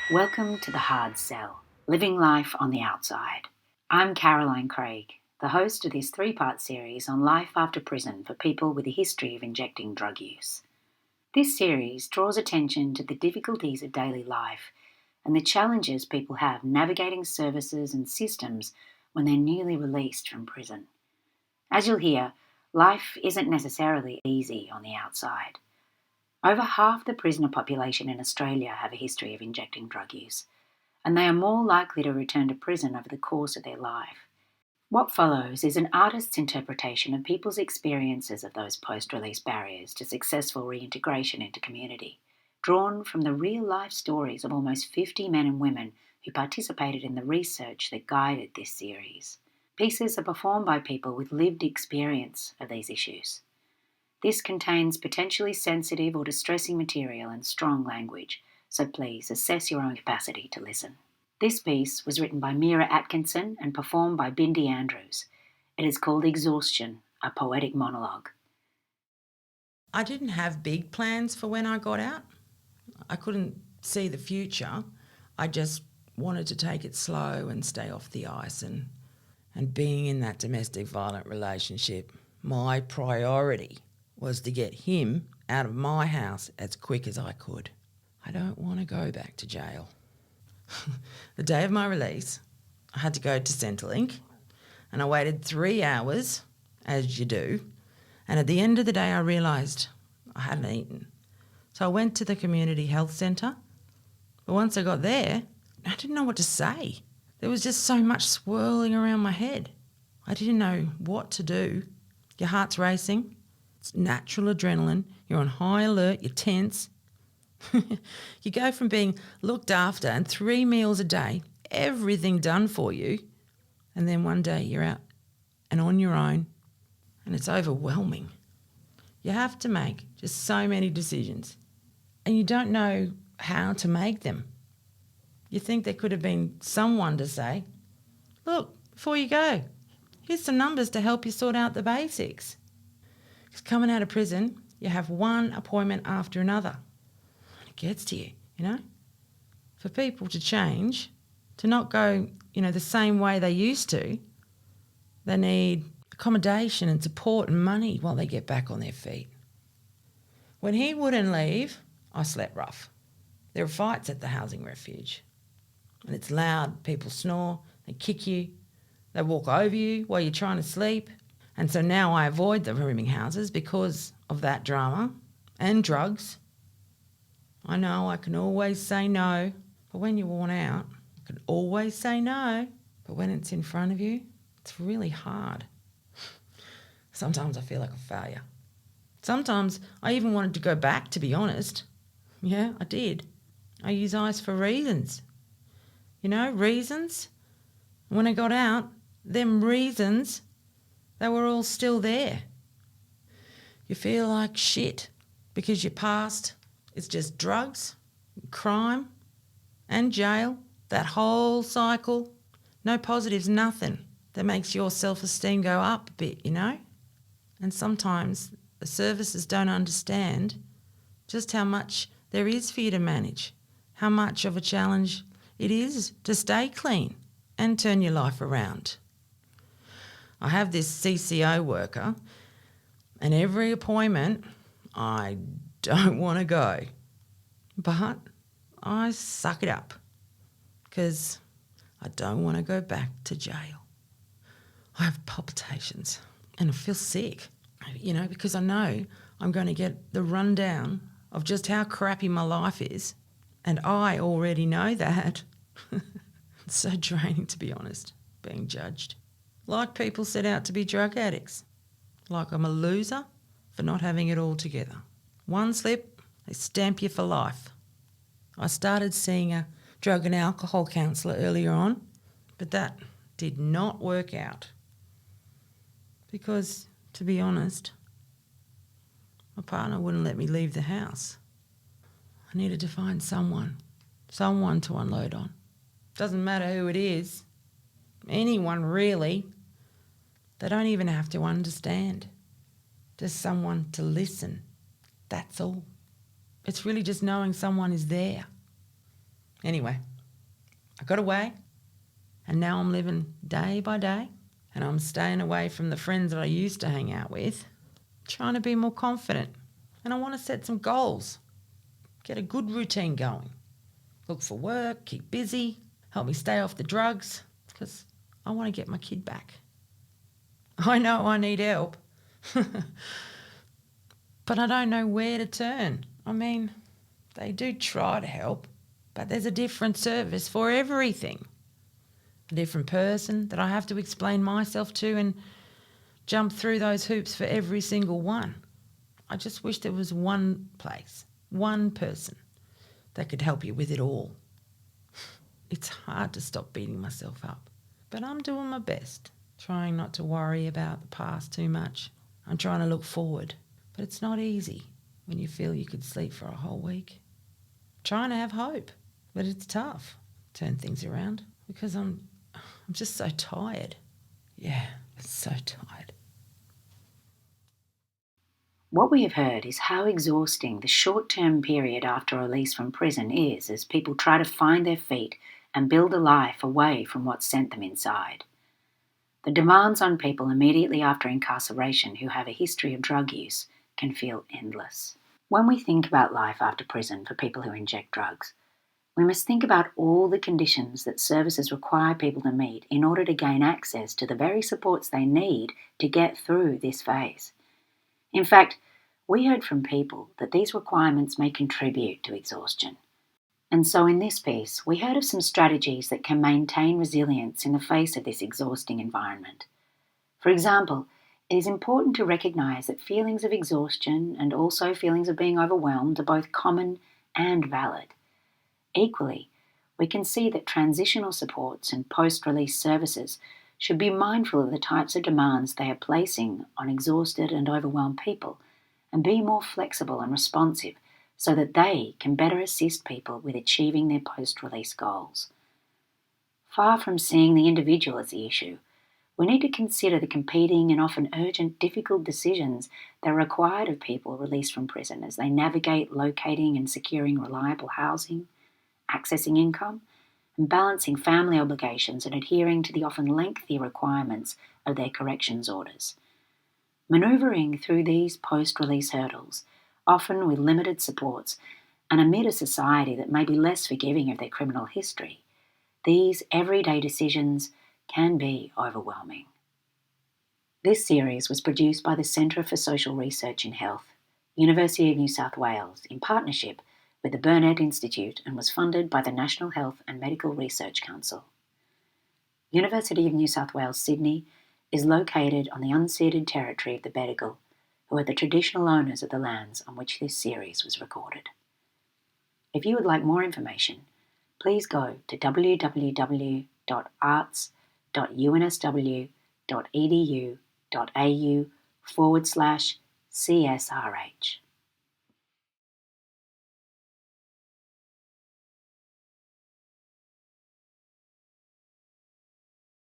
Welcome to The Hard Sell, Living Life on the Outside. I'm Caroline Craig, the host of this three-part series on life after prison for people with a history of injecting drug use. This series draws attention to the difficulties of daily life and the challenges people have navigating services and systems when they're newly released from prison. As you'll hear, life isn't necessarily easy on the outside. Over half the prisoner population in Australia have a history of injecting drug use, and they are more likely to return to prison over the course of their life. What follows is an artist's interpretation of people's experiences of those post-release barriers to successful reintegration into community, drawn from the real-life stories of almost 50 men and women who participated in the research that guided this series. Pieces are performed by people with lived experience of these issues. This contains potentially sensitive or distressing material and strong language, so please assess your own capacity to listen. This piece was written by Meera Atkinson and performed by Bindi Andrews. It is called Exhaustion, a poetic monologue. I didn't have big plans for when I got out. I couldn't see the future. I just wanted to take it slow and stay off the ice and being in that domestic violent relationship, my priority was to get him out of my house as quick as I could. I don't want to go back to jail. The day of my release, I had to go to Centrelink and I waited 3 hours, as you do, and at the end of the day I realised I hadn't eaten. So I went to the community health centre, but once I got there, I didn't know what to say. There was just so much swirling around my head. I didn't know what to do. Your heart's racing. It's natural adrenaline. You're on high alert. You're tense. You go from being looked after and 3 meals a day, everything done for you, and then one day you're out and on your own, and it's overwhelming. You have to make just so many decisions, and you don't know how to make them. You think there could have been someone to say, look, before you go, here's some numbers to help you sort out the basics. Because coming out of prison, you have one appointment after another. It gets to you, you know. For people to change, to not go, the same way they used to, they need accommodation and support and money while they get back on their feet. When he wouldn't leave, I slept rough. There were fights at the housing refuge. And it's loud, people snore, they kick you, they walk over you while you're trying to sleep. And so now I avoid the rooming houses because of that drama and drugs. I know I can always say no, but when you're worn out, I can always say no. But when it's in front of you, it's really hard. Sometimes I feel like a failure. Sometimes I even wanted to go back, to be honest. Yeah, I did. I use ice for reasons. Reasons. When I got out, them reasons, they were all still there. You feel like shit because your past is just drugs, crime and jail, that whole cycle. No positives, nothing that makes your self-esteem go up a bit, And sometimes the services don't understand just how much there is for you to manage, how much of a challenge it is to stay clean and turn your life around. I have this CCO worker, and every appointment I don't want to go, but I suck it up because I don't want to go back to jail. I have palpitations and I feel sick, because I know I'm going to get the rundown of just how crappy my life is, and I already know that. It's so draining, to be honest, being judged. Like people set out to be drug addicts. Like I'm a loser for not having it all together. One slip, they stamp you for life. I started seeing a drug and alcohol counsellor earlier on, but that did not work out. Because, to be honest, my partner wouldn't let me leave the house. I needed to find someone to unload on. Doesn't matter who it is, anyone really. They don't even have to understand. Just someone to listen. That's all. It's really just knowing someone is there. Anyway, I got away, and now I'm living day by day, and I'm staying away from the friends that I used to hang out with, trying to be more confident. And I want to set some goals, get a good routine going, look for work, keep busy, help me stay off the drugs, because I want to get my kid back. I know I need help, but I don't know where to turn. I mean, they do try to help, but there's a different service for everything. A different person that I have to explain myself to and jump through those hoops for every single one. I just wish there was one place, one person that could help you with it all. It's hard to stop beating myself up, but I'm doing my best, trying not to worry about the past too much. I'm trying to look forward, but it's not easy when you feel you could sleep for a whole week. Trying to have hope, but it's tough. Turn things around because I'm just so tired. Yeah, so tired. What we have heard is how exhausting the short-term period after release from prison is as people try to find their feet and build a life away from what sent them inside. The demands on people immediately after incarceration who have a history of drug use can feel endless. When we think about life after prison for people who inject drugs, we must think about all the conditions that services require people to meet in order to gain access to the very supports they need to get through this phase. In fact, we heard from people that these requirements may contribute to exhaustion. And so in this piece, we heard of some strategies that can maintain resilience in the face of this exhausting environment. For example, it is important to recognise that feelings of exhaustion and also feelings of being overwhelmed are both common and valid. Equally, we can see that transitional supports and post-release services should be mindful of the types of demands they are placing on exhausted and overwhelmed people and be more flexible and responsive so that they can better assist people with achieving their post-release goals. Far from seeing the individual as the issue, we need to consider the competing and often urgent difficult decisions that are required of people released from prison as they navigate locating and securing reliable housing, accessing income, and balancing family obligations and adhering to the often lengthy requirements of their corrections orders. Manoeuvring through these post-release hurdles, often with limited supports, and amid a society that may be less forgiving of their criminal history, these everyday decisions can be overwhelming. This series was produced by the Centre for Social Research in Health, University of New South Wales, in partnership with the Burnett Institute and was funded by the National Health and Medical Research Council. University of New South Wales, Sydney is located on the unceded territory of the Bedegal, who are the traditional owners of the lands on which this series was recorded. If you would like more information, please go to www.arts.unsw.edu.au/CSRH.